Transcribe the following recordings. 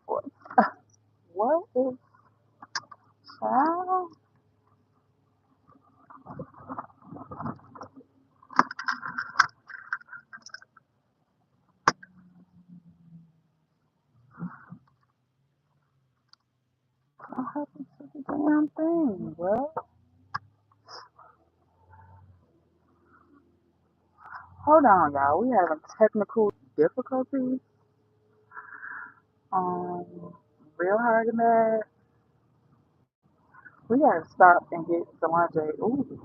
What, what is child? What happened to the damn thing, bro? Hold on, y'all. We having technical difficulties. Real hard and bad. We gotta stop and get Samaj. Ooh,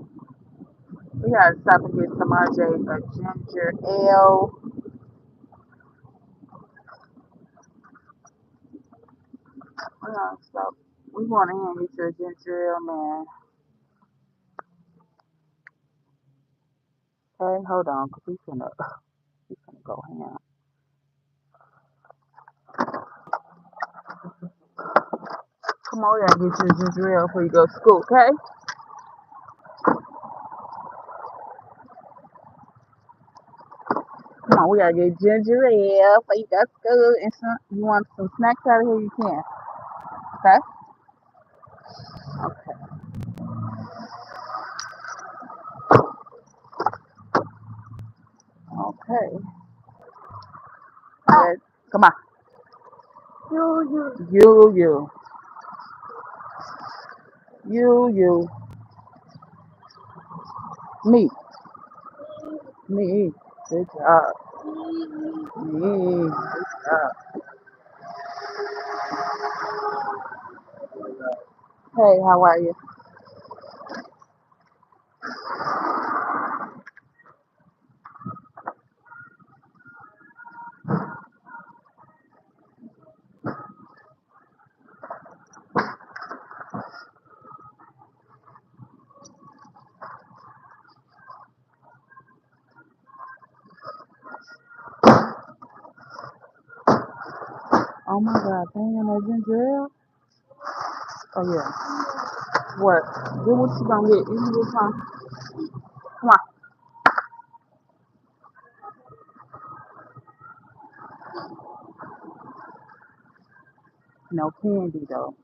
we gotta stop and get Samaj a ginger ale. We gotta stop. We want to hand you to a ginger ale, man. Okay, hold on, cause we finna go ham. Come on, we gotta get you a ginger ale before you go to school, okay? Come on, we gotta get ginger ale before you go to school. And some, you want some snacks out of here, you can. Okay? Okay. Okay. Yes. Come on. You. You. Me. Me. Good job. Me. Good job. Hey, how are you? Oh my God, damn, that ginger ale? Oh yeah. What? Get what you gonna get. You can get some. Come on. No candy though.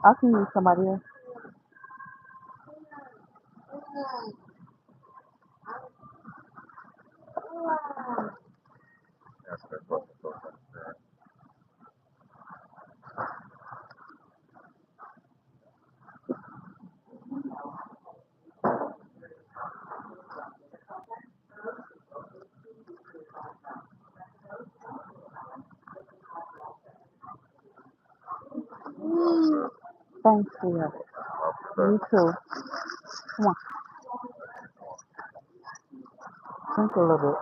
I can use somebody else. Thanks, you. You too. Come on, drink a little bit.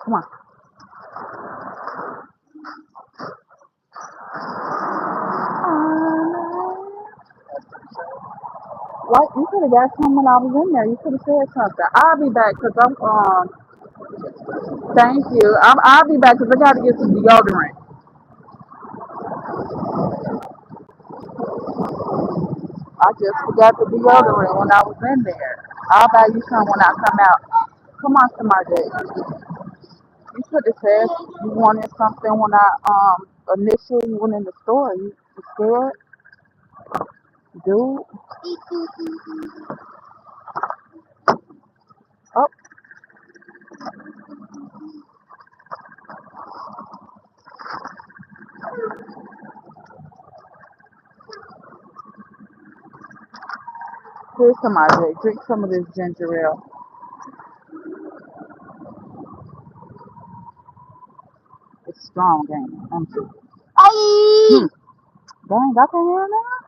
Come on. What? You could have got some when I was in there. You could have said something. I'll be back because I'm. Thank you. I'll be back because I got to get some deodorant. I just forgot the deodorant when I was in there. I'll buy you some when I come out. Come on, somebody. You could have said you wanted something when I initially went in the store. You scared, dude? Oh, Here's some Andre. Drink some of this ginger ale. It's strong, ain't it? I'm too. Hmm. Dang, I can hear now.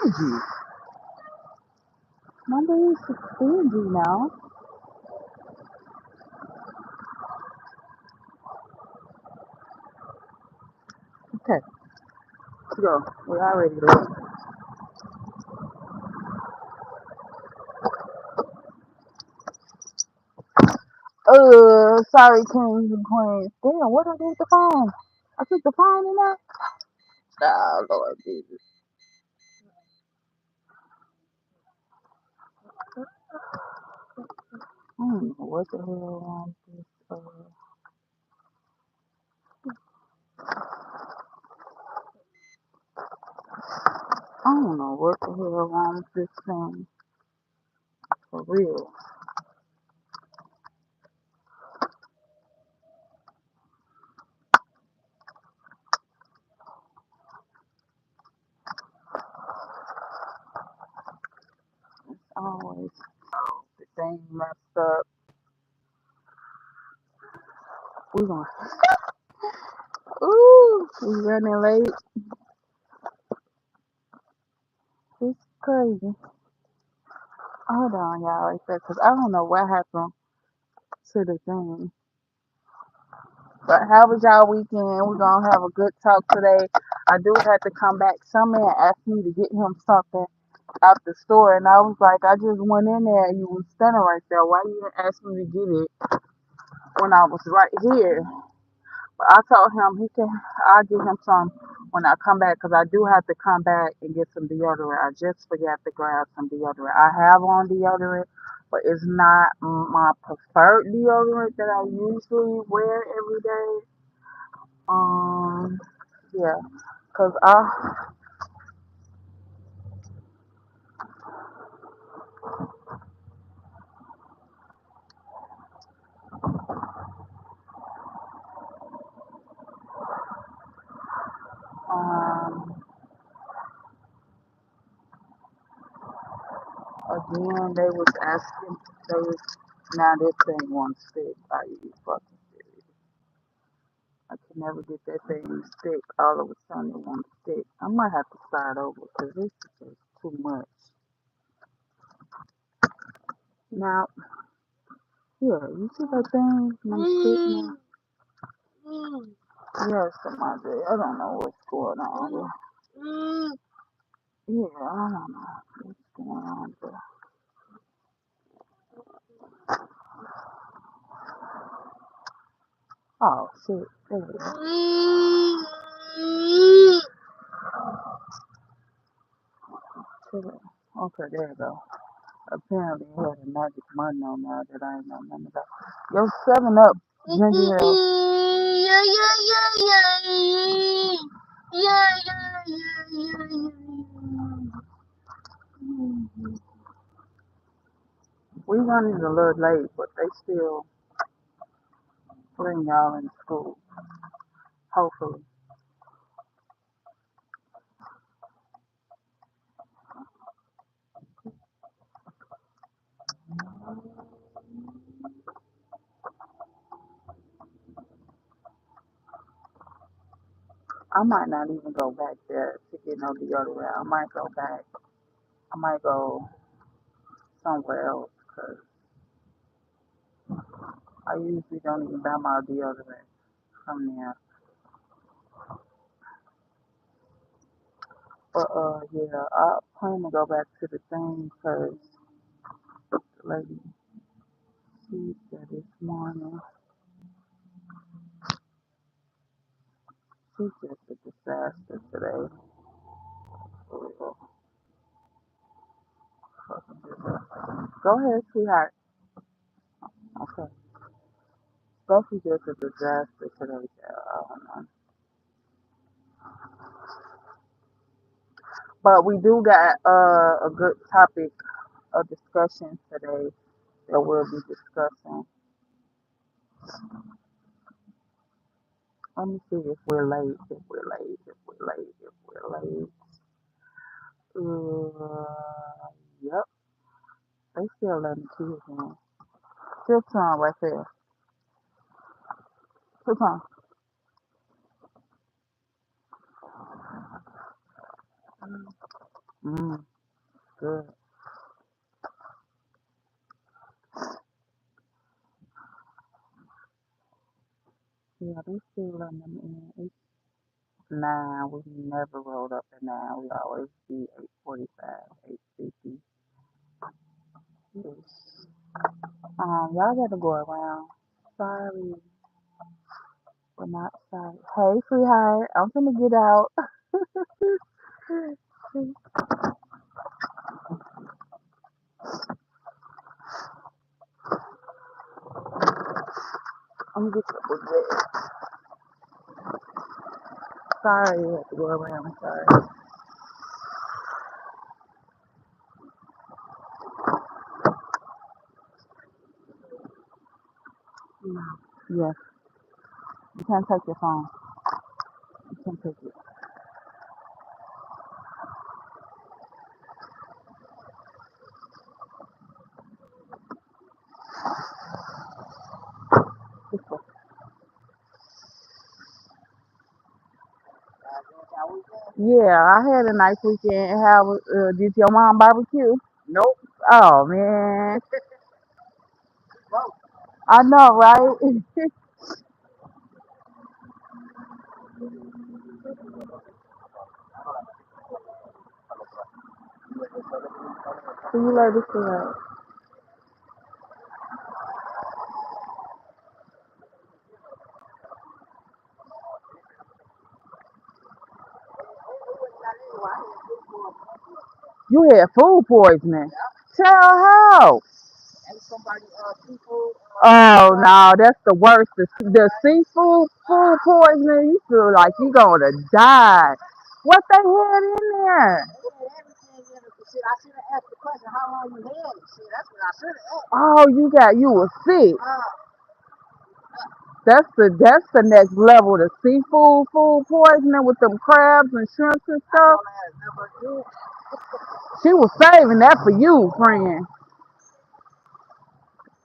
Stingy. Number is stingy now. Okay, let's go. We're already late. Sorry, kings and queens. Damn, what I did the phone? I took the phone in there? Oh, Lord Jesus. I don't know what the hell wrong with this. I don't know what the hell wrong with this thing. For real. Always the thing messed up. We gonna. Ooh, we running late. It's crazy. Hold on, y'all, right there, cause I don't know what happened to the thing. But how was y'all weekend? We're gonna have a good talk today. I do have to come back. Some man asked me to get him something out the store, and I was like, I just went in there and you was standing right there. Why you didn't ask me to get it when I was right here? But I told him I'll give him some when I come back, because I do have to come back and get some deodorant. I just forgot to grab some deodorant. I have on deodorant, but it's not my preferred deodorant that I usually wear every day. Yeah, cause um again they was asking, they was now this thing won't stick. Are you fucking serious? I can never get that thing to stick. All of a sudden it won't stick. I might have to start over because this is just too much. Now, yeah, you see that thing won't stick now? Yes, somebody. I don't know what's going on. Yeah, I don't know what's going on. But, oh shit, there we go. Okay, there you go. Apparently he had a magic money on there that I ain't know nothing about. Yo, 7 Up, ginger ale. Yeah, yeah, yeah, yeah. Yeah, yeah, yeah, yeah, yeah. We running a little late, but they still bring y'all in school. Hopefully. I might not even go back there to get no deodorant. I might go back. I might go somewhere else because I usually don't even buy my deodorant from there. But yeah, I plan to go back to the thing because the lady, she said this morning, she's just a disaster today. For real. Fucking disaster. Go ahead, sweetheart. Okay. Sophie's just a disaster today. I don't know. But we do got a good topic of discussion today that we'll be discussing. Let me see if we're late, if we're late, if we're late, if we're late. Yep. They still letting kids in. Fifth time right there. Fifth time. Mm, good. Yeah, they still letting them in. It's 9. We never rolled up at 9. We always be 8:45, 8:50. Yes. Y'all got to go around. Sorry, but not sorry. Hey, sweetheart, I'm finna get out. I'm gonna get you a bit. Sorry, you have to go around. Sorry. No. Yes, you can't take your phone. You can't take it. This way. Yeah, I had a nice weekend. How did your mom barbecue? Nope. Oh man, I know, right? See you later, sweetheart. You had food poisoning. Tell how? Oh no, that's the worst. The seafood food poisoning. You feel like you gonna die. What they had in there? Oh, you were sick. That's the next level. The seafood food poisoning with them crabs and shrimps and stuff. She was saving that for you, friend.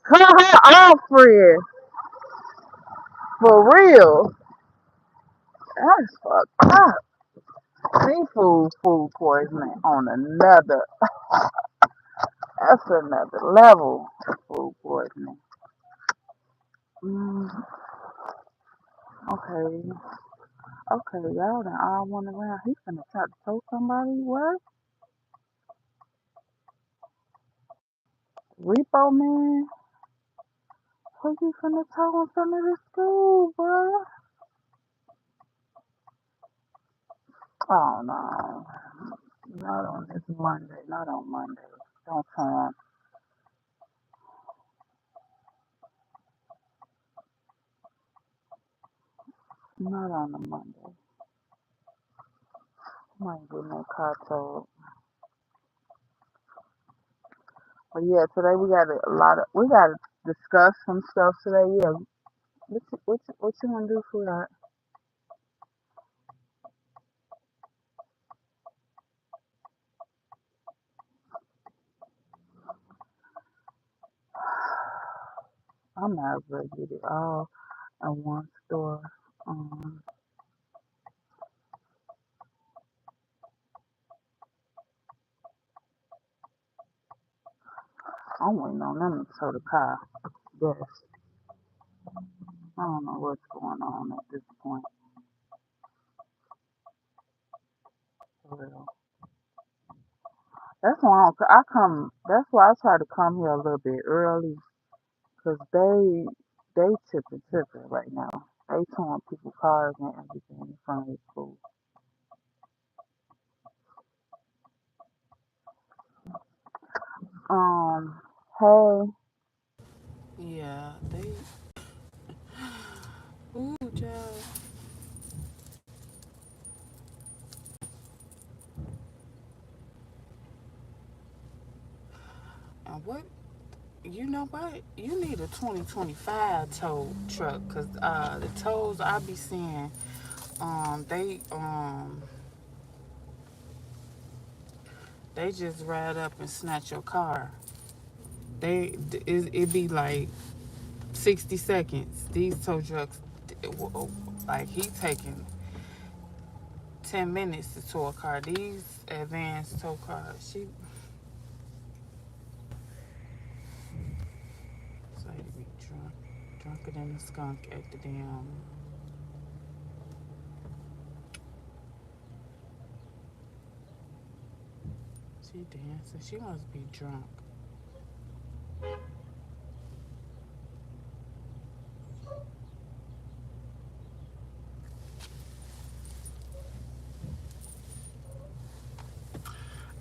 Cut her off, friend. For real. That's fucked up. Seafood food poisoning on another. That's another level. Food poisoning. Mm, okay. Okay, y'all done all went around. He's gonna try to tell somebody what? Repo man? Who you finna tell in front of the school, bro? Oh no. Not on this Monday. Not on Monday. Don't tell him. Not on the Monday. Might get my car towed. But yeah, today we got we gotta discuss some stuff today. Yeah. What you wanna do for that? I might as well get it all in one store. Um, I'm waiting on them to tow the car. Yes. I don't know what's going on at this point. For real. That's why I come. That's why I try to come here a little bit early, cause they tripping right now. They towing people's cars and everything in front of the school. Um. Hey. Yeah, they. Ooh, child. And what? You know what? You need a 2025 tow truck, cause the tows I be seeing, they They just ride up and snatch your car. It be like 60 seconds. These tow trucks, like he taking 10 minutes to tow a car. These advanced tow cars, so he be drunker than a skunk at the damn. She dancing. She must be drunk.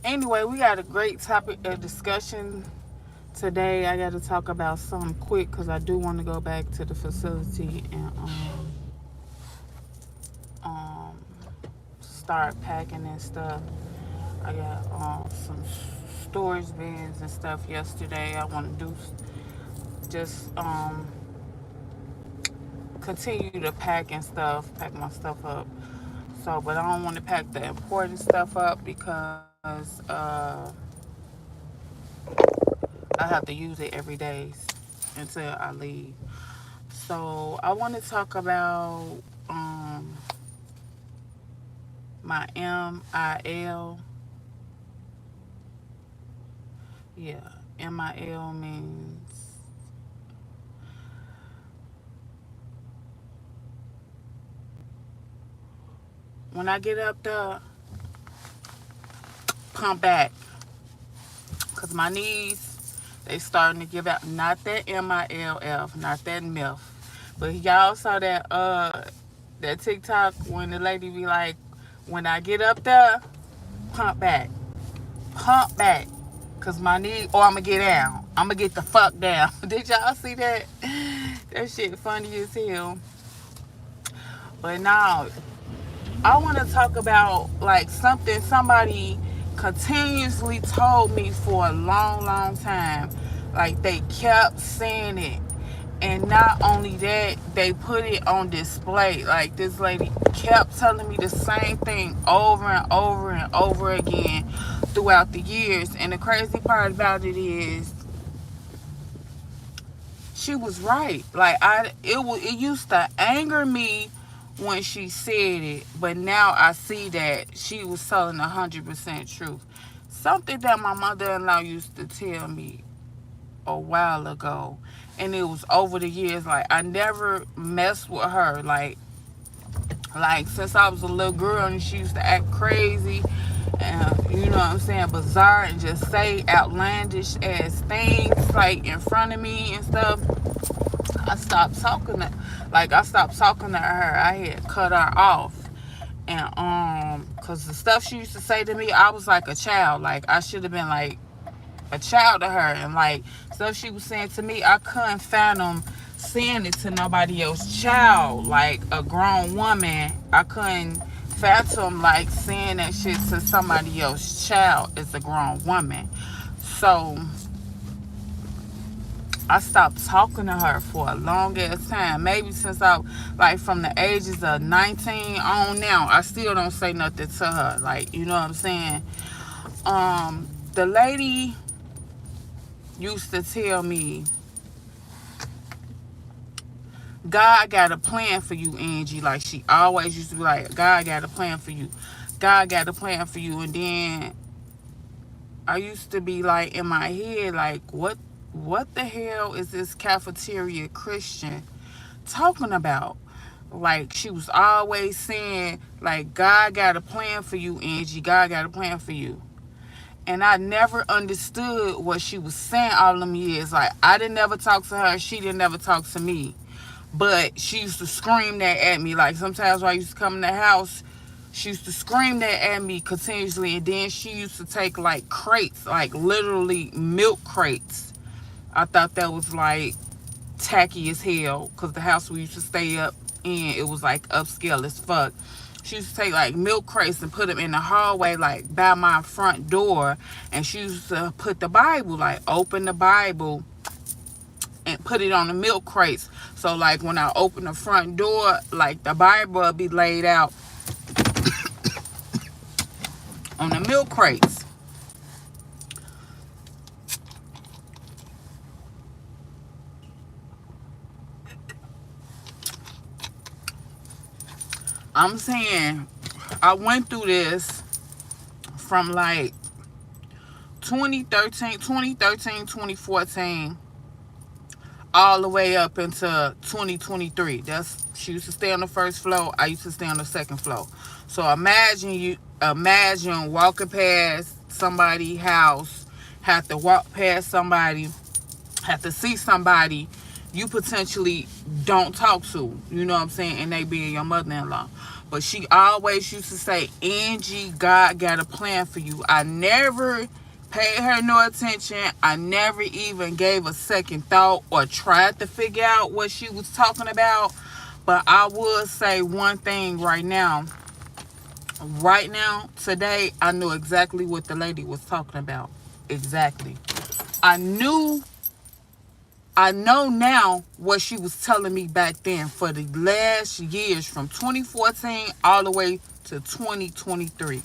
Anyway, we got a great topic of discussion today. I got to talk about something quick because I do want to go back to the facility and um, start packing and stuff. I got some storage bins and stuff yesterday. I want to do just continue to pack and stuff, pack my stuff up. So, but I don't want to pack the important stuff up because I have to use it every day until I leave. So I want to talk about my MIL. Yeah, MIL means when I get up there, pump back. Because my knees, they starting to give out. Not that MILF, not that MILF. But y'all saw that TikTok when the lady be like, when I get up there, pump back. Pump back. Because my knee, or I'm going to get down. I'm going to get the fuck down. Did y'all see that? That shit funny as hell. But now, I want to talk about like something somebody continuously told me for a long, long time. Like they kept saying it. And not only that, they put it on display. Like this lady kept telling me the same thing over and over and over again throughout the years. And the crazy part about it is she was right. Like it used to anger me when she said it, but now I see that she was telling 100% truth. Something that my mother-in-law used to tell me a while ago, and it was over the years. Like I never messed with her. Like since I was a little girl, and she used to act crazy, and you know what I'm saying, bizarre, and just say outlandish ass things like in front of me and stuff. I stopped talking to her. I had cut her off. And cause the stuff she used to say to me, I was like a child. Like I should have been like a child to her. And like stuff she was saying to me, I couldn't fathom saying it to nobody else child. Like a grown woman, I couldn't fathom like saying that shit to somebody else child as a grown woman. So I stopped talking to her for a long ass time. Maybe since I, like, from the ages of 19 on now, I still don't say nothing to her. Like, you know what I'm saying? The lady used to tell me, God got a plan for you, Angie. Like, she always used to be like, God got a plan for you. God got a plan for you. And then I used to be like in my head, like, what the hell is this cafeteria Christian talking about? Like she was always saying, like, God got a plan for you, Angie. God got a plan for you. And I never understood what she was saying all them years. Like I didn't never talk to her. She didn't never talk to me. But she used to scream that at me. Like sometimes when I used to come in the house, she used to scream that at me continuously. And then she used to take like crates, like literally milk crates. I thought that was like tacky as hell because the house we used to stay up in, it was like upscale as fuck. She used to take like milk crates and put them in the hallway, like by my front door. And she used to put the Bible, like open the Bible and put it on the milk crates. So like when I open the front door, like the Bible would be laid out on the milk crates. I'm saying I went through this from like 2014, all the way up into 2023. She used to stay on the first floor. I used to stay on the second floor. So imagine walking past somebody's house, have to walk past somebody, have to see somebody you potentially don't talk to, you know what I'm saying, and they being your mother-in-law. But she always used to say, Angie, God got a plan for you. I never paid her no attention. I never even gave a second thought or tried to figure out what she was talking about. But I would say one thing right now. Right now, today, I knew exactly what the lady was talking about. Exactly. I know now what she was telling me back then for the last years from 2014 all the way to 2023.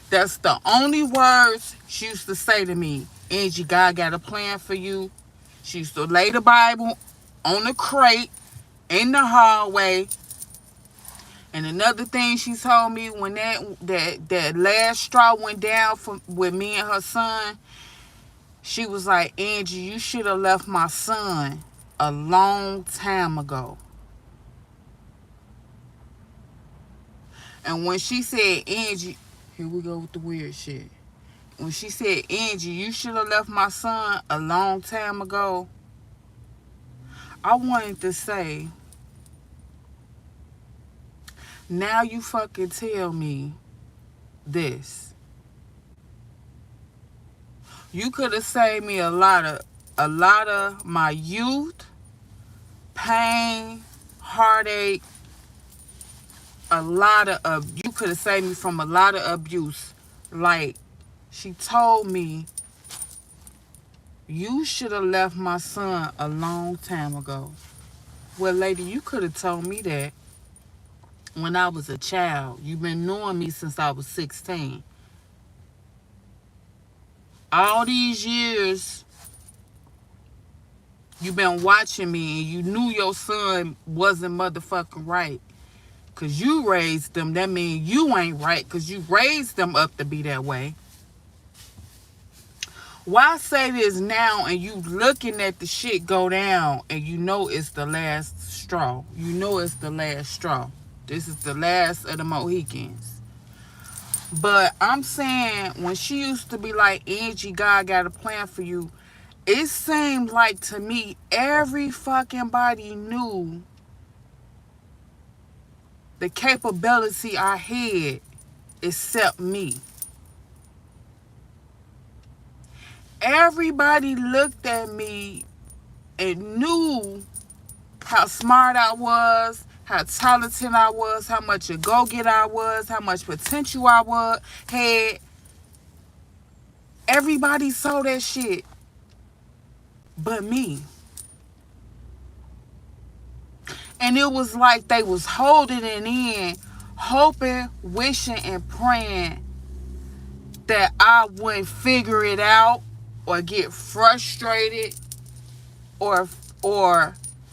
That's the only words she used to say to me. Angie, God got a plan for you. She used to lay the Bible on the crate in the hallway. And another thing she told me when that last straw went down with me and her son, she was like, Angie, you should have left my son a long time ago. And when she said, Angie, here we go with the weird shit. When she said, Angie, you should have left my son a long time ago, I wanted to say, now you fucking tell me this. You could have saved me a lot of my youth, pain, heartache, you could have saved me from a lot of abuse. Like, she told me, you should have left my son a long time ago. Well, lady, you could have told me that when I was a child. You've been knowing me since I was 16. All these years, you've been watching me and you knew your son wasn't motherfucking right. Because you raised them. That means you ain't right because you raised them up to be that way. Why say this now and you looking at the shit go down and you know it's the last straw? You know it's the last straw. This is the last of the Mohicans. But I'm saying, when she used to be like, Angie, God got a plan for you, it seemed like to me every fucking body knew the capability I had except me. Everybody looked at me and knew how smart I was, how talented I was, how much a go-getter I was, how much potential I had. Everybody saw that shit but me. And it was like they was holding it in, hoping, wishing, and praying that I wouldn't figure it out or get frustrated or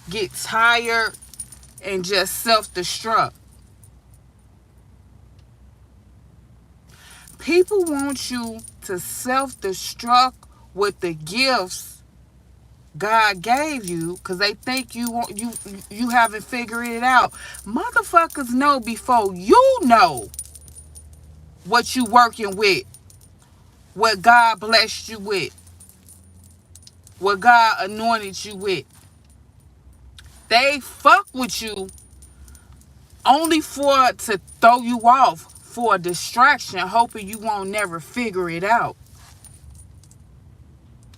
get tired and just self-destruct. People want you to self-destruct with the gifts God gave you because they think you haven't figured it out. Motherfuckers know before you know what you working with, what God blessed you with, what God anointed you with. They fuck with you only to throw you off for a distraction, hoping you won't never figure it out.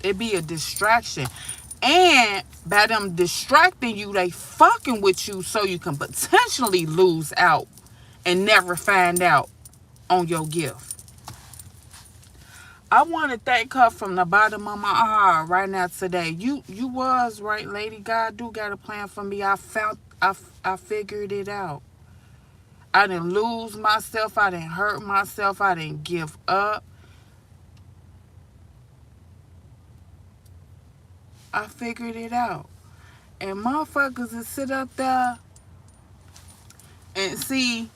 It be a distraction. And by them distracting you, they fucking with you so you can potentially lose out and never find out on your gift. I want to thank her from the bottom of my heart right now today. You was right, lady. God do got a plan for me. I figured it out. I didn't lose myself. I didn't hurt myself. I didn't give up. I figured it out. And motherfuckers that sit up there And see,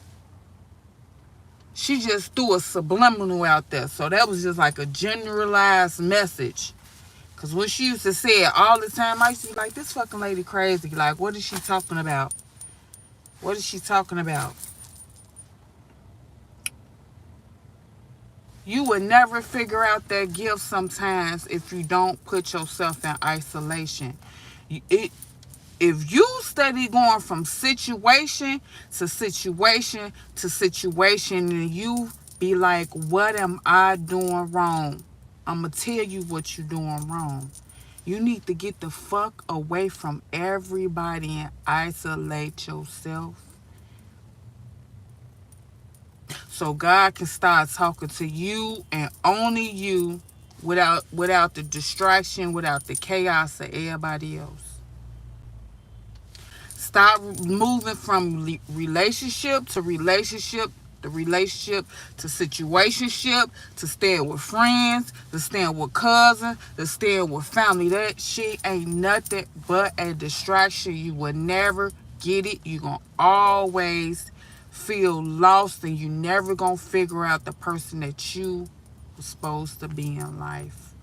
she just threw a subliminal out there. So that was just like a generalized message. Because when she used to say it all the time, I used to be like, this fucking lady crazy. Like, what is she talking about? What is she talking about? You would never figure out that gift sometimes if you don't put yourself in isolation. If you steady going from situation to situation to situation, and you be like, what am I doing wrong? I'm going to tell you what you're doing wrong. You need to get the fuck away from everybody and isolate yourself so God can start talking to you and only you, without the distraction, without the chaos of everybody else. Stop moving from relationship to relationship, the relationship to situationship, to staying with friends, to staying with cousins, to staying with family. That shit ain't nothing but a distraction. You will never get it. You gonna always feel lost, and you never gonna figure out the person that you were supposed to be in life.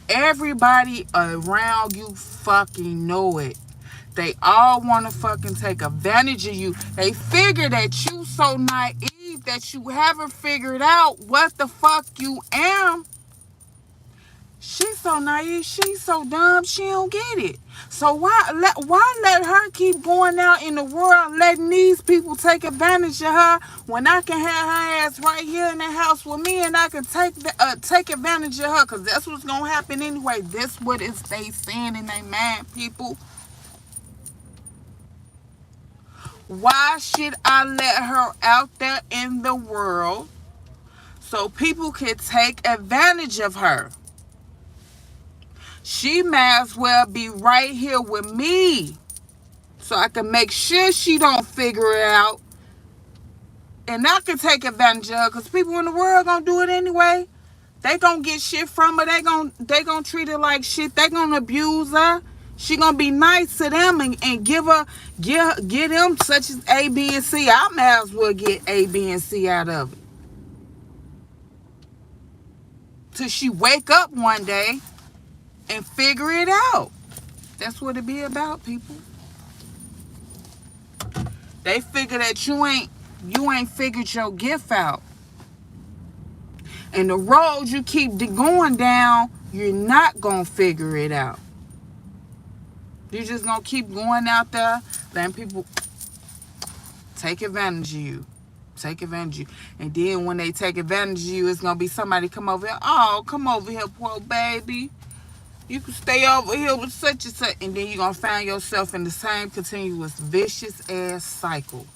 Everybody around you fucking know it. They all want to fucking take advantage of you. They figure that you so naive that you haven't figured out what the fuck you am. She's so naive. She's so dumb. She don't get it. So why let her keep going out in the world letting these people take advantage of her when I can have her ass right here in the house with me, and I can take advantage of her, because that's what's gonna happen anyway. That's what they saying in their mind, people. Why should I let her out there in the world so people can take advantage of her? She may as well be right here with me so I can make sure she don't figure it out, and I can take advantage of her, because people in the world gonna do it anyway. They gonna get shit from her. They gonna treat her like shit. They gonna abuse her. She gonna be nice to them and give them such as A, B, and C. I may as well get A, B, and C out of it. Till she wake up one day and figure it out. That's what it be about, people. They figure that you ain't figured your gift out. And the road you keep going down, you're not gonna figure it out. You're just gonna keep going out there, letting people take advantage of you. Take advantage of you. And then when they take advantage of you, it's gonna be somebody come over here. Oh, come over here, poor baby. You can stay over here with such and such. And then you're gonna find yourself in the same continuous vicious ass cycle.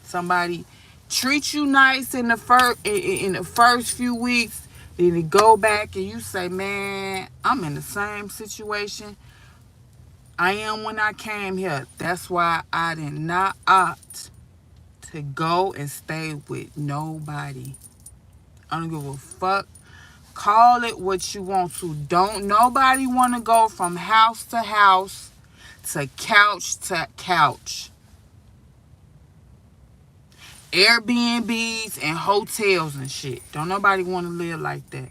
Somebody treat you nice in the first few weeks, then you go back and you say, man, I'm in the same situation I am when I came here. That's why I did not opt to go and stay with nobody. I don't give a fuck. Call it what you want to. Don't nobody want to go from house to house to couch. Airbnbs and hotels and shit. Don't nobody want to live like that.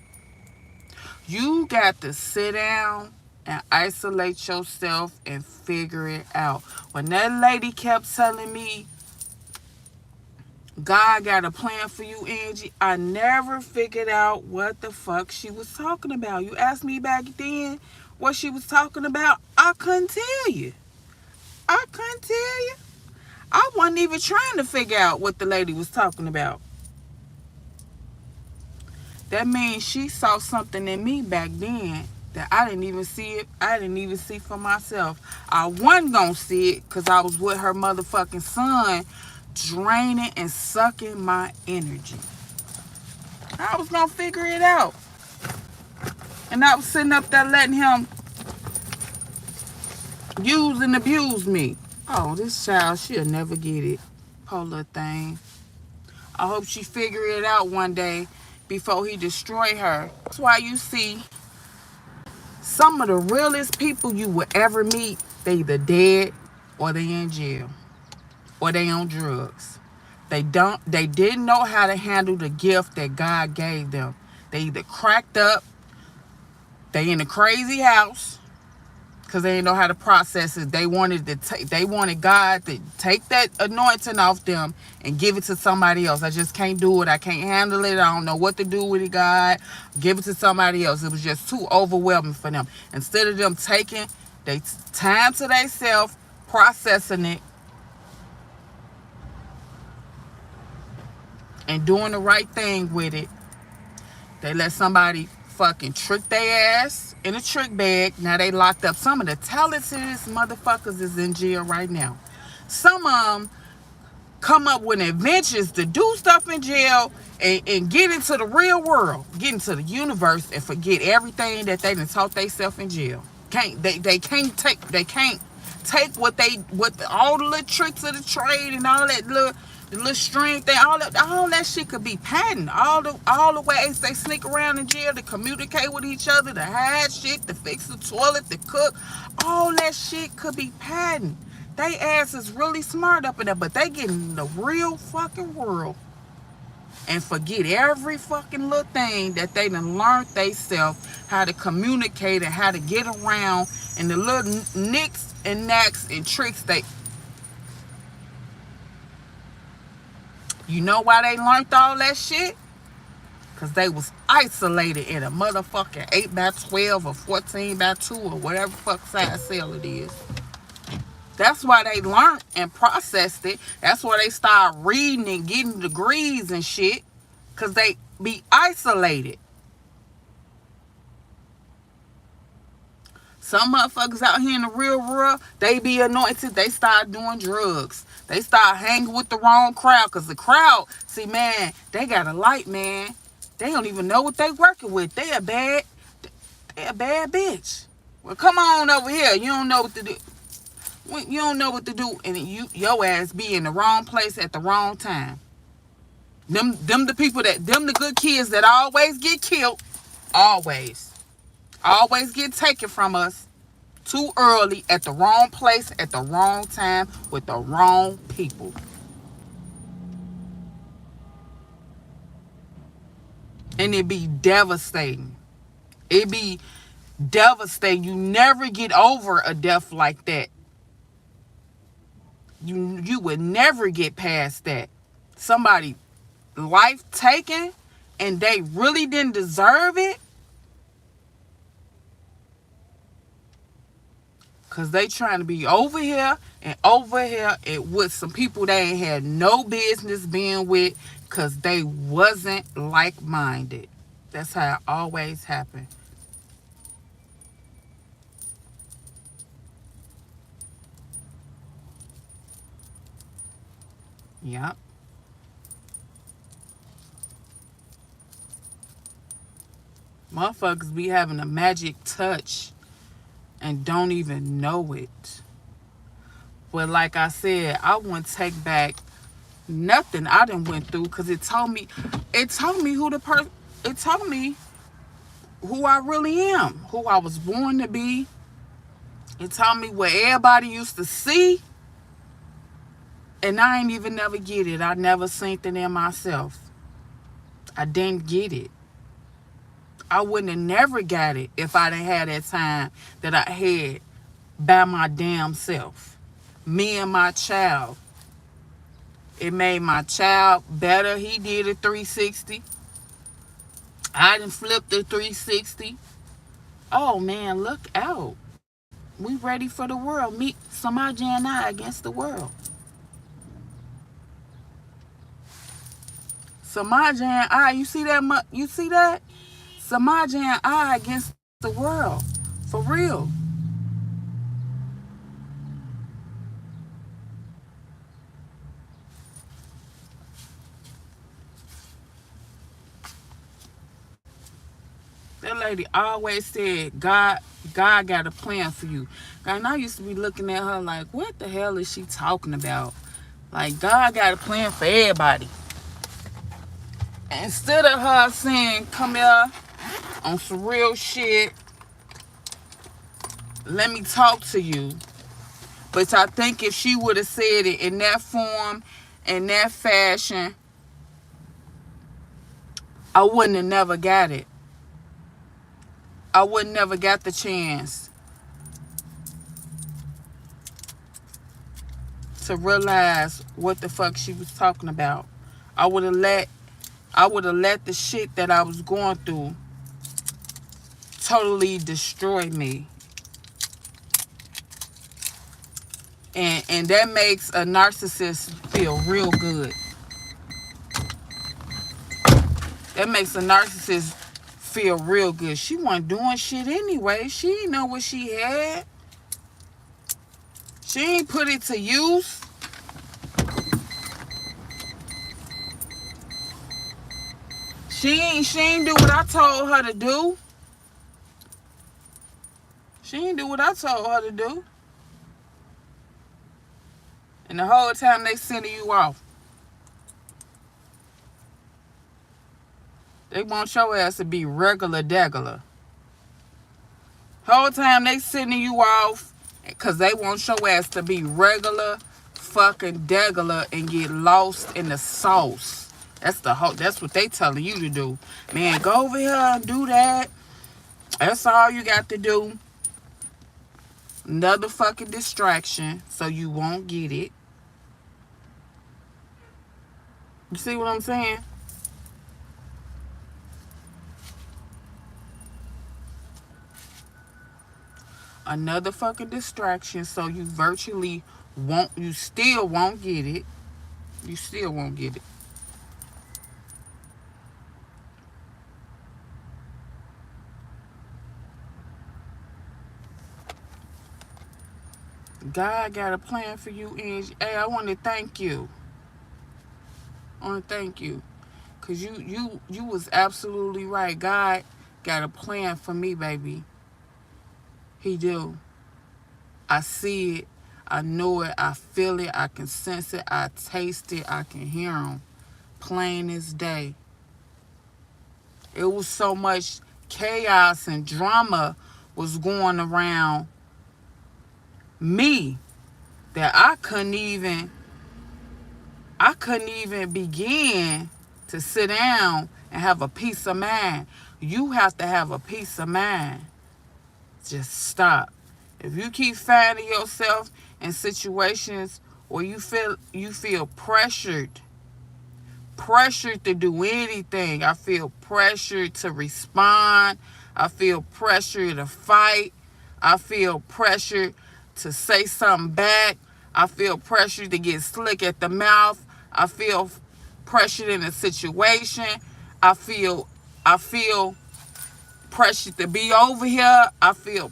You got to sit down and isolate yourself and figure it out. When that lady kept telling me, God got a plan for you, Angie, I never figured out what the fuck she was talking about. You asked me back then what she was talking about, I couldn't tell you. I wasn't even trying to figure out what the lady was talking about. That means she saw something in me back then that I didn't even see it. I didn't even see for myself. I wasn't gonna see it because I was with her motherfucking son, draining and sucking my energy. I was gonna figure it out. And I was sitting up there letting him use and abuse me. Oh, this child, she'll never get it. Poor little thing. I hope she figure it out one day before he destroy her. That's why you see some of the realest people you will ever meet, they either dead or they in jail. or they on drugs. They didn't know how to handle the gift that God gave them. They either cracked up, they in a crazy house, because they didn't know how to process it. They wanted God to take that anointing off them and give it to somebody else. I just can't do it. I can't handle it. I don't know what to do with it, God. Give it to somebody else. It was just too overwhelming for them. Instead of them taking their time to themselves, processing it, and doing the right thing with it, they let somebody fucking trick their ass in a trick bag. Now they locked up. Some of the talentedest motherfuckers is in jail right now. Some of them come up with inventions to do stuff in jail and get into the real world, get into the universe, and forget everything that they done taught themselves in jail. They can't take what all the little tricks of the trade and all that little string thing, all that shit could be patent. All the ways they sneak around in jail to communicate with each other, to hide shit, to fix the toilet, to cook, all that shit could be patent. They ass is really smart up in there, but they get in the real fucking world and forget every fucking little thing that they done learned themselves, how to communicate and how to get around, and the little nicks and knacks and tricks You know why they learned all that shit? Because they was isolated in a motherfucking 8x12 or 14x2 or whatever fuck size cell it is. That's why they learned and processed it. That's why they start reading and getting degrees and shit. Because they be isolated. Some motherfuckers out here in the real world, they be anointed. They start doing drugs. They start hanging with the wrong crowd. Because the crowd, see, man, they got a light, man. They don't even know what they working with. They a bad bitch. Well, come on over here. You don't know what to do. You don't know what to do, and your ass be in the wrong place at the wrong time. Them the good kids that always get killed, always get taken from us too early, at the wrong place at the wrong time with the wrong people. And it be devastating. It be devastating. You never get over a death like that. You would never get past that. Somebody life taken and they really didn't deserve it. Because they trying to be over here and with some people they ain't had no business being with, because they wasn't like-minded. That's how it always happened. Yep. Motherfuckers be having a magic touch and don't even know it. But like I said, I wouldn't take back nothing I done went through, because it told me who I really am, who I was born to be. It told me what everybody used to see, and I ain't even never get it. I never seen it in myself. I didn't get it. I wouldn't have never got it if I didn't have that time that I had by my damn self. Me and my child. It made my child better. He did a 360. I done flipped the 360. Oh man, look out. We ready for the world. Meet Samaja and I against the world. Samaja and I, you see that? You see that? Samaja and I against the world. For real. That lady always said, God got a plan for you. And I used to be looking at her like, what the hell is she talking about? Like, God got a plan for everybody. Instead of her saying, come here on some real shit, let me talk to you. But I think if she would have said it in that form, in that fashion, I wouldn't have never got it. I would never got the chance to realize what the fuck she was talking about. I would have let the shit that I was going through totally destroy me. And that makes a narcissist feel real good. That makes a narcissist feel real good. She wasn't doing shit anyway. She didn't know what she had. She ain't put it to use. She ain't do what I told her to do. She ain't do what I told her to do. And the whole time they sending you off. They want your ass to be regular degular. Whole time they sending you off because they want your ass to be regular fucking degular and get lost in the sauce. That's what they telling you to do. Man, go over here and do that. That's all you got to do. Another fucking distraction so you won't get it. You see what I'm saying? Another fucking distraction so you still won't get it. You still won't get it. God got a plan for you, Angie. Hey, I want to thank you. I want to thank you. Because you was absolutely right. God got a plan for me, baby. He do. I see it. I know it. I feel it. I can sense it. I taste it. I can hear him. Plain as day. It was so much chaos and drama was going around me that I couldn't even begin to sit down and have a peace of mind. You have to have a peace of mind. Just stop. If you keep finding yourself in situations where you feel pressured to do anything, I feel pressured to respond, I feel pressure to fight, I feel pressure to say something back, I feel pressure to get slick at the mouth, I feel pressured in a situation, I feel pressure to be over here. I feel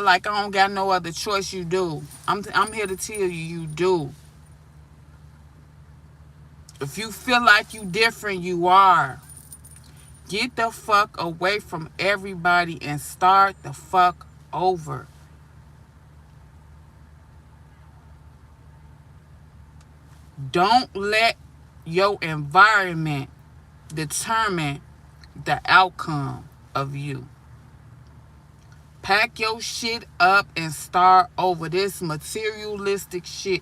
like I don't got no other choice. You do. I'm here to tell you do. If you feel like you different, you are. Get the fuck away from everybody and start the fuck over. Don't let your environment determine the outcome of you. Pack your shit up and start over. This materialistic shit.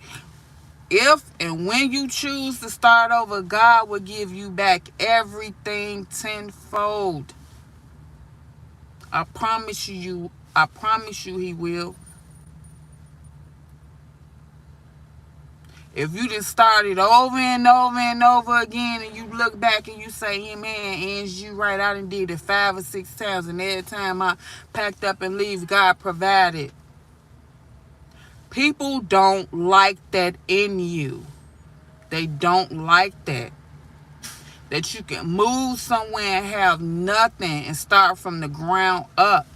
If and when you choose to start over, God will give you back everything tenfold. I promise you he will. If you just started over and over and over again and you look back and you say, hey man, Angie, you right, I done did it 5 or 6 times and every time I packed up and leave, God provided. People don't like that in you. They don't like that. That you can move somewhere and have nothing and start from the ground up.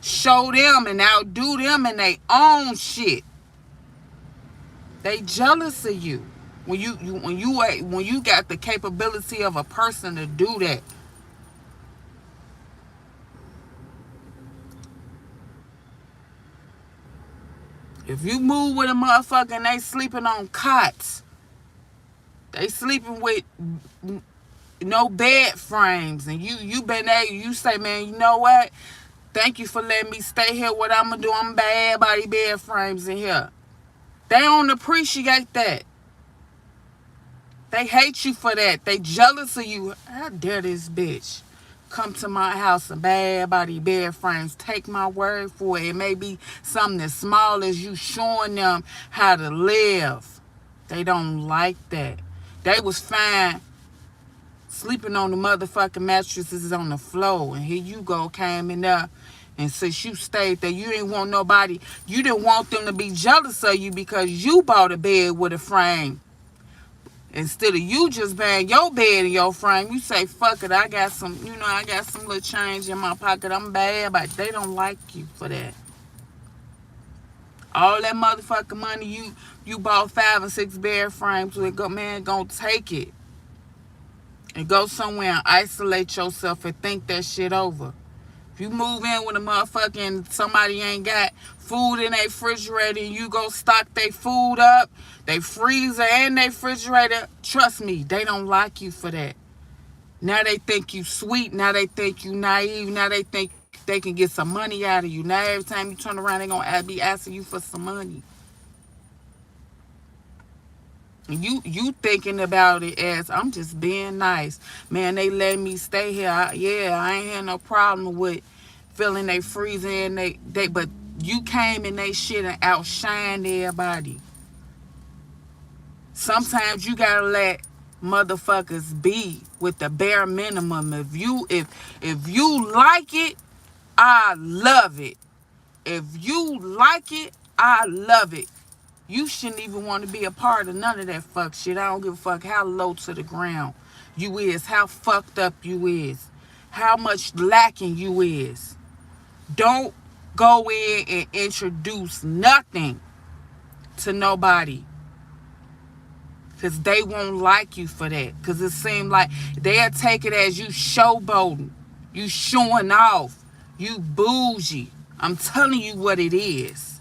Show them and outdo them in their own shit. They jealous of you when you got the capability of a person to do that. If you move with a motherfucker and they sleeping on cots, they sleeping with no bed frames, and you say, man, you know what? Thank you for letting me stay here. What I'm gonna do, I'm buy everybody bed frames in here. They don't appreciate that. They hate you for that. They jealous of you. How dare this bitch come to my house and buy everybody bed frames? Take my word for it. It may be something as small as you showing them how to live. They don't like that. They was fine sleeping on the motherfucking mattresses on the floor. And here you go, came in there. And since you stayed there, you didn't want nobody, you didn't want them to be jealous of you because you bought a bed with a frame. Instead of you just buying your bed and your frame, you say, fuck it, I got some, I got some little change in my pocket. I'm bad, but they don't like you for that. All that motherfucking money you bought 5 or 6 bed frames with, gonna take it. And go somewhere and isolate yourself and think that shit over. If you move in with a motherfucking somebody ain't got food in their refrigerator and you go stock their food up, they freezer and their refrigerator, trust me, they don't like you for that. Now they think you sweet. Now they think you naive. Now they think they can get some money out of you. Now every time you turn around, they gonna be asking you for some money. You thinking about it as I'm just being nice. Man, they let me stay here. I ain't had no problem with filling they freezer and they but you came in they shit and outshined everybody. Sometimes you gotta let motherfuckers be with the bare minimum. If you like it, I love it. If you like it, I love it. You shouldn't even want to be a part of none of that fuck shit. I don't give a fuck how low to the ground you is, how fucked up you is, how much lacking you is. Don't go in and introduce nothing to nobody. Because they won't like you for that. Because it seems like they'll take it as you showboating. You showing off. You bougie. I'm telling you what it is.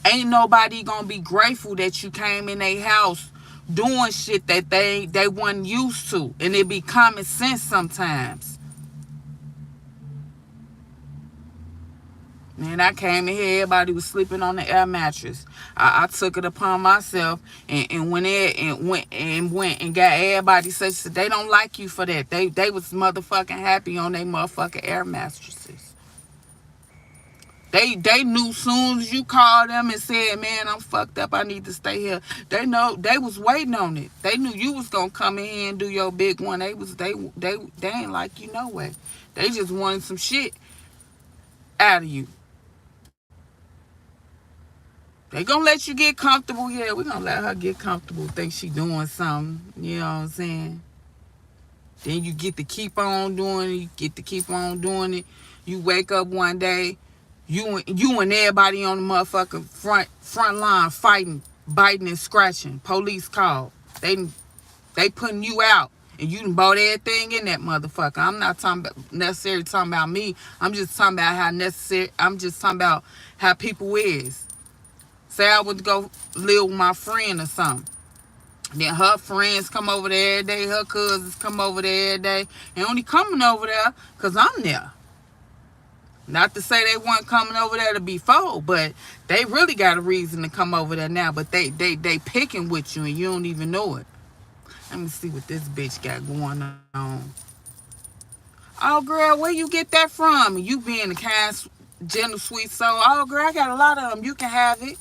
Ain't nobody gonna be grateful that you came in their house doing shit that they wasn't used to. And it be common sense sometimes. Man, I came in here, everybody was sleeping on the air mattress. I took it upon myself and went and got everybody such that they don't like you for that. They was motherfucking happy on their motherfucking air mattresses. They knew soon as you called them and said, man, I'm fucked up, I need to stay here. They know they was waiting on it. They knew you was gonna come in here and do your big one. They ain't like you no way. They just wanted some shit out of you. They gonna let you get comfortable. Yeah, we gonna let her get comfortable. Think she doing something. You know what I'm saying? Then you get to keep on doing it. You get to keep on doing it. You wake up one day, you and everybody on the motherfucking front line fighting, biting and scratching. Police call. They putting you out. And you done bought everything in that motherfucker. I'm not necessarily talking about me. I'm just talking about how people is. Say I would go live with my friend or something. Then her friends come over there every day. Her cousins come over there every day. And only coming over there because I'm there. Not to say they weren't coming over there to be full, but they really got a reason to come over there now. But they picking with you and you don't even know it. Let me see what this bitch got going on. Oh, girl, where you get that from? You being the kind, gentle, sweet soul. Oh, girl, I got a lot of them. You can have it.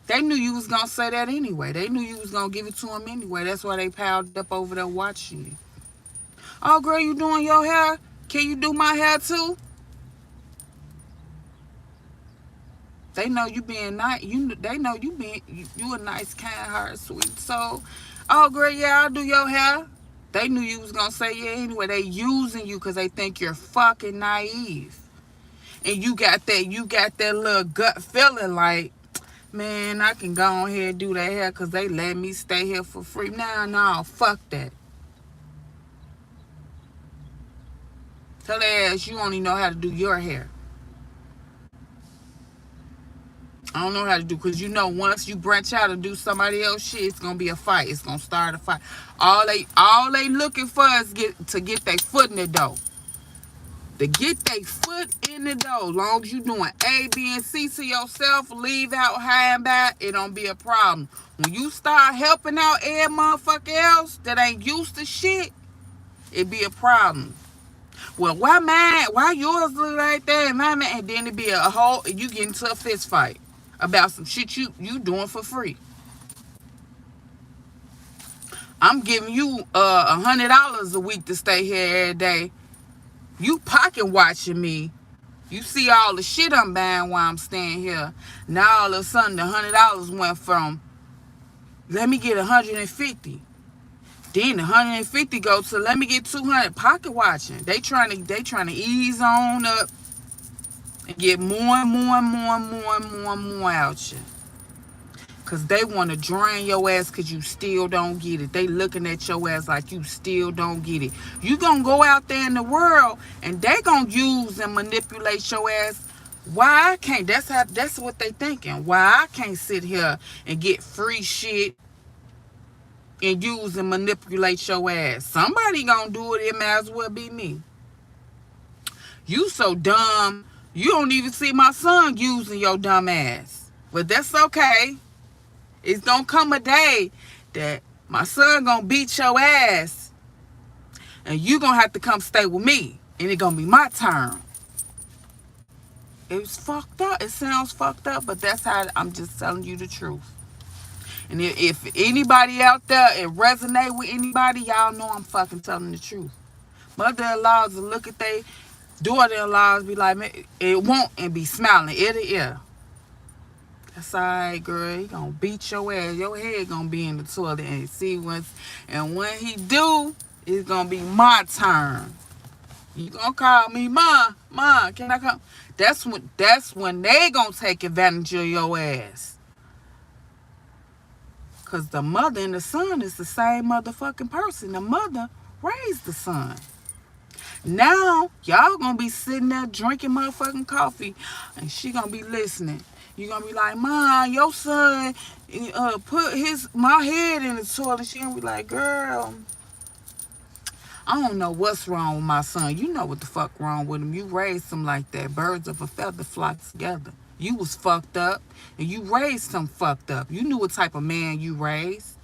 They knew you was going to say that anyway. They knew you was going to give it to them anyway. That's why they piled up over there watching you. Oh, girl, you doing your hair? Can you do my hair too? They know you being nice. They know you a nice, kind heart, sweet soul. Oh, girl, yeah, I'll do your hair. They knew you was going to say yeah anyway. They using you because they think you're fucking naive. And you got that little gut feeling like, man, I can go on here and do that hair because they let me stay here for free. No, fuck that. Tell their ass you only know how to do your hair. I don't know how to do because once you branch out and do somebody else shit, it's gonna be a fight. It's gonna start a fight. All they looking for is to get their foot in the door. to get their foot in the door. Long as you doing A, B, and C to yourself, leave out high and bad, it don't be a problem. When you start helping out every motherfucker else that ain't used to shit, it be a problem. Well, why yours look like that, and my man, and then it be a whole, you get into a fist fight about some shit you doing for free. I'm giving you $100 a week to stay here every day. You pocket watching me. You see all the shit I'm buying while I'm staying here. Now all of a sudden the $100 went from, let me get 150. Then the 150 go to, let me get 200. Pocket watching. They trying to ease on up and get more and more out you. Because they want to drain your ass because you still don't get it. They looking at your ass like you still don't get it. You going to go out there in the world and they going to use and manipulate your ass. Why I can't? That's what they thinking. Why I can't sit here and get free shit and use and manipulate your ass? Somebody going to do it. It might as well be me. You so dumb. You don't even see my son using your dumb ass. But that's okay. It's gonna come a day that my son gonna beat your ass and you gonna have to come stay with me and it gonna be my turn. It's fucked up. It sounds fucked up, but that's how I'm just telling you the truth. And if anybody out there, it resonate with anybody, y'all know I'm fucking telling the truth. Mother-in-laws will look at they daughter-in-laws, be like, it won't, and be smiling ear to ear. That's all right, girl. He gonna beat your ass. Your head gonna be in the toilet and see once. And when he do, it's gonna be my turn. You gonna call me, Ma, can I come? That's when they gonna take advantage of your ass. Cause the mother and the son is the same motherfucking person. The mother raised the son. Now y'all gonna be sitting there drinking motherfucking coffee, and she gonna be listening. You gonna be like, Ma, your son put my head in the toilet. She gonna be like, girl, I don't know what's wrong with my son. You know what the fuck wrong with him. You raised him like that. Birds of a feather flock together. You was fucked up, and you raised him fucked up. You knew what type of man you raised.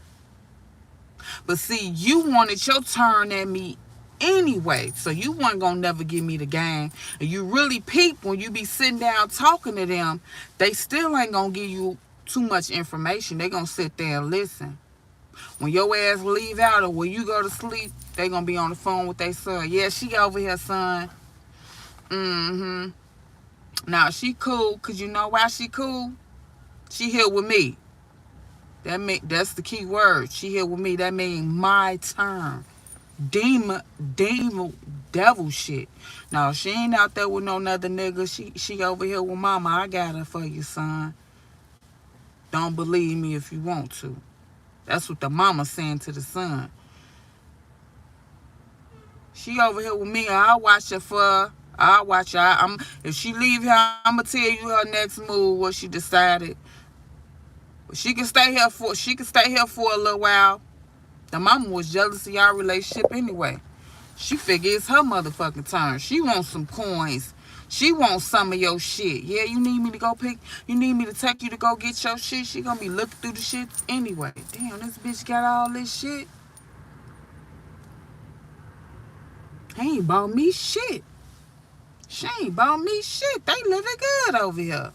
But see, you wanted your turn at me anyway, so you weren't gonna never give me the game. And you really peep when you be sitting down talking to them, they still ain't gonna give you too much information. They gonna sit there and listen. When your ass leave out or when you go to sleep, they gonna be on the phone with their son. Yeah, she over here, son. Now she cool, cause you know why she cool? She here with me. That's the key word. She here with me. That means my turn. Demon, devil shit. No, she ain't out there with no other nigga. She over here with mama. I got her for you, son. Don't believe me if you want to. That's what the mama saying to the son. She over here with me. I'll watch her for her. I'll watch her. If she leave here, I'm gonna tell you her next move, what she decided. She can stay here for a little while. The mama was jealous of y'all relationship anyway. She figure it's her motherfucking turn. She wants some coins. She wants some of your shit. Yeah, you need me to take you to go get your shit. She gonna be looking through the shit anyway. Damn, this bitch got all this shit. He ain't bought me shit. She ain't bought me shit. They living good over here.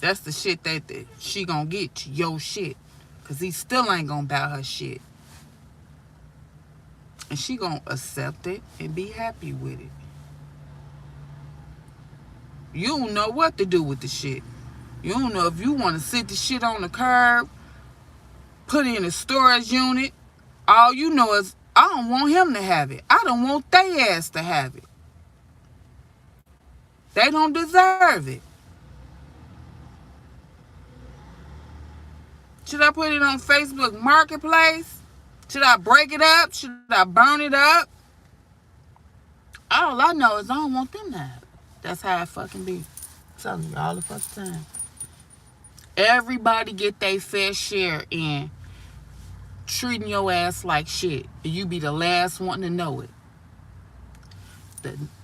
That's the shit that she gonna get, your shit. Because he still ain't gonna buy her shit. And she gonna accept it and be happy with it. You don't know what to do with the shit. You don't know if you want to sit the shit on the curb, put it in a storage unit. All you know is, I don't want him to have it. I don't want they ass to have it. They don't deserve it. Should I put it on Facebook Marketplace? Should I break it up? Should I burn it up? All I know is I don't want them to have it. That's how it fucking be. I'm telling you all the fucking time. Everybody get their fair share in treating your ass like shit. And you be the last one to know it.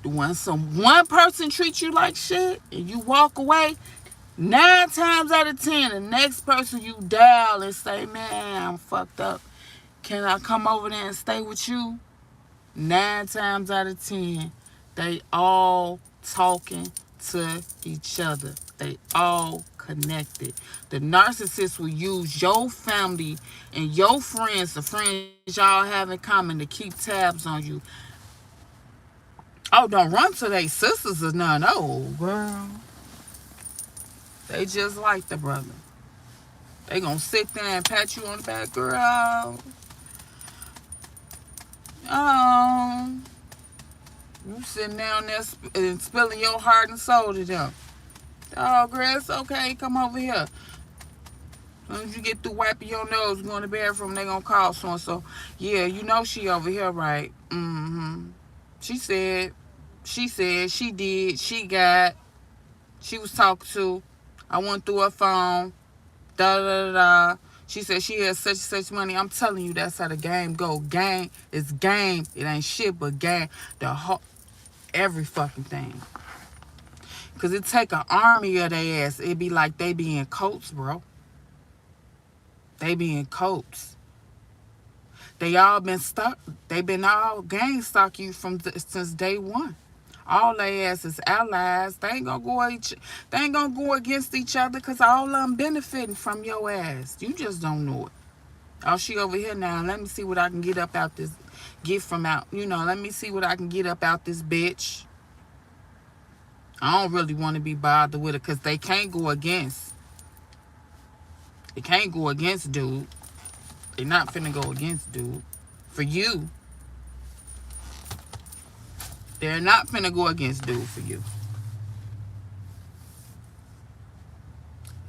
When one person treats you like shit and you walk away, 9 times out of 10, the next person you dial and say, man, I'm fucked up. Can I come over there and stay with you? 9 times out of 10, they all talking to each other. They all connected. The narcissist will use your family and your friends, the friends y'all have in common, to keep tabs on you. Oh, don't run to their sisters or none. Oh, girl. They just like the brother. They gonna sit there and pat you on the back, girl. Oh, you sitting down there and spilling your heart and soul to them. Oh, girl, it's okay. Come over here. As soon as you get through wiping your nose, going to the bathroom, they gonna call so and so. Yeah, you know she over here, right? Mm-hmm. She said, she did, she got, she was talking to. I went through her phone. Da da da. She said she has such and such money. I'm telling you, that's how the game go. Game is game. It ain't shit but game. Every fucking thing. Cause it take an army of their ass. It be like they be in coats, bro. They be in coats. They all been stuck. They been all gang stalk you since day one. All they ass is allies. They ain't gonna go against each other because all of them benefiting from your ass. You just don't know it. Oh, she over here now. Let me see what I can get up out this. Let me see what I can get up out this bitch. I don't really want to be bothered with it because they can't go against. They can't go against dude. They not finna go against dude. For you. They're not finna go against dude for you.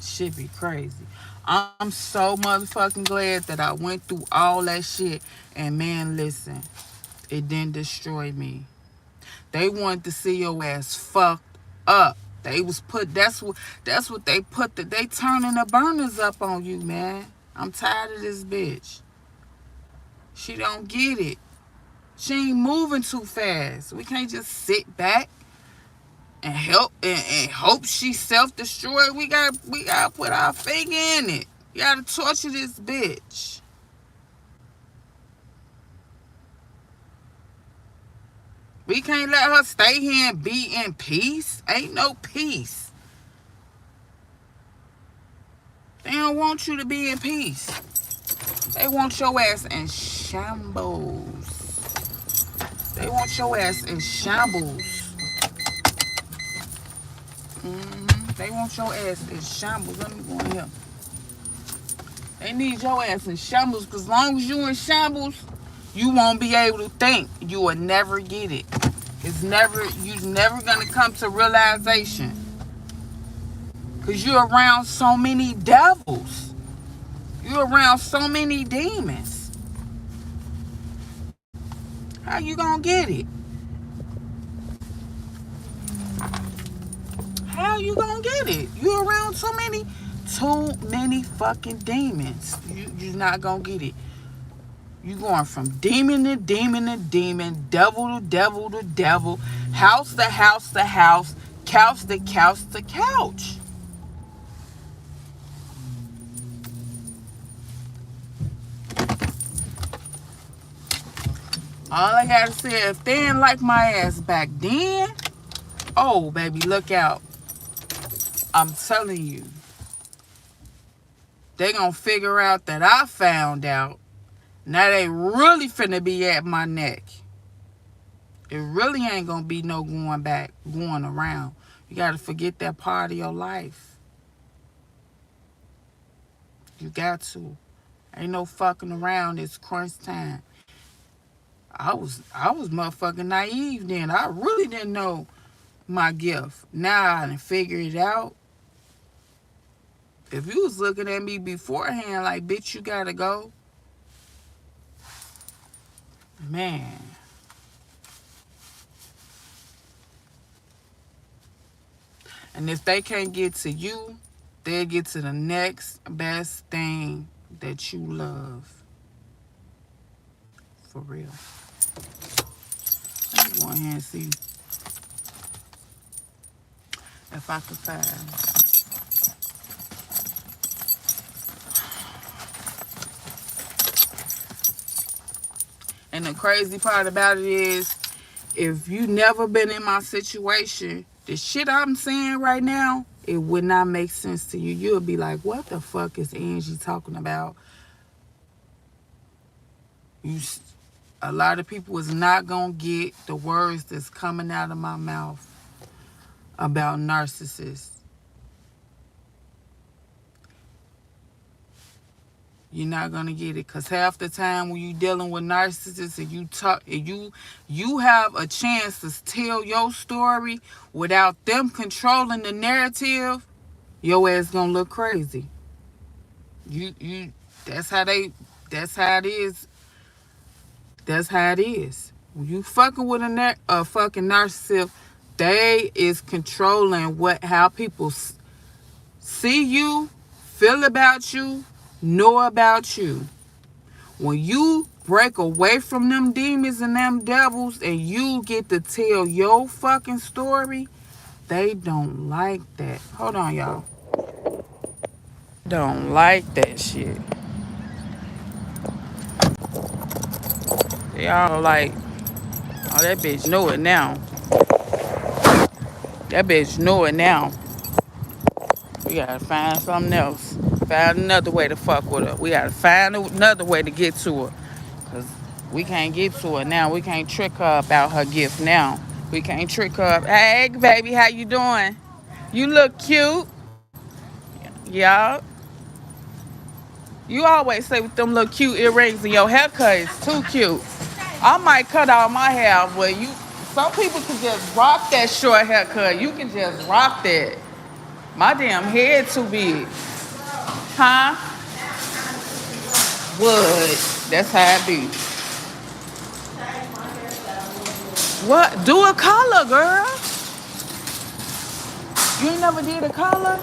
Shit be crazy. I'm so motherfucking glad that I went through all that shit. And man, listen. It didn't destroy me. They wanted to see your ass fucked up. That's what they put. They turning the burners up on you, man. I'm tired of this bitch. She don't get it. She ain't moving too fast. We can't just sit back and help and hope she self-destroyed. We gotta put our finger in it. We gotta torture this bitch. We can't let her stay here and be in peace. Ain't no peace. They don't want you to be in peace. They want your ass in shambles. They want your ass in shambles. They want your ass in shambles. Let me go in here. They need your ass in shambles because as long as you in shambles, you won't be able to think. You will never get it. You're never gonna come to realization. Cause you're around so many devils. You're around so many demons. How you gonna get it? How you gonna get it? You're around too many fucking demons. You're not gonna get it. You going from demon to demon to demon, devil to devil to devil, house to house to house, couch to couch to couch. All I gotta say, if they didn't like my ass back then, oh baby, look out. I'm telling you. They gonna figure out that I found out. Now they really finna be at my neck. It really ain't gonna be no going back, going around. You gotta forget that part of your life. You got to. Ain't no fucking around. It's crunch time. I was motherfucking naive then. I really didn't know my gift. Now I done figured it out. If you was looking at me beforehand like, bitch, you gotta go. Man. And if they can't get to you, they'll get to the next best thing that you love. For real. I'm go in here and see if I can find. And the crazy part about it is, if you never been in my situation, the shit I'm saying right now, it would not make sense to you. You'll be like, what the fuck is Angie talking about? A lot of people is not gonna get the words that's coming out of my mouth about narcissists. You're not gonna get it, because half the time when you dealing with narcissists and you talk and you have a chance to tell your story without them controlling the narrative, your ass gonna look crazy. You that's how it is. That's how it is. When you fucking with a fucking narcissist, they is controlling how people see you, feel about you, know about you. When you break away from them demons and them devils and you get to tell your fucking story, they don't like that. Hold on, y'all. Don't like that shit. They all like, oh, that bitch know it now. That bitch know it now. We gotta find something else. Find another way to fuck with her. We gotta find another way to get to her. Cause we can't get to her now. We can't trick her about her gift now. We can't trick her. Hey, baby, how you doing? You look cute. Y'all. You always say with them little cute earrings and your haircut is too cute. I might cut out my hair, but some people can just rock that short haircut. You can just rock that. My damn head too big. Huh? Wood. That's how it be. What? Do a color, girl. You ain't never did a color?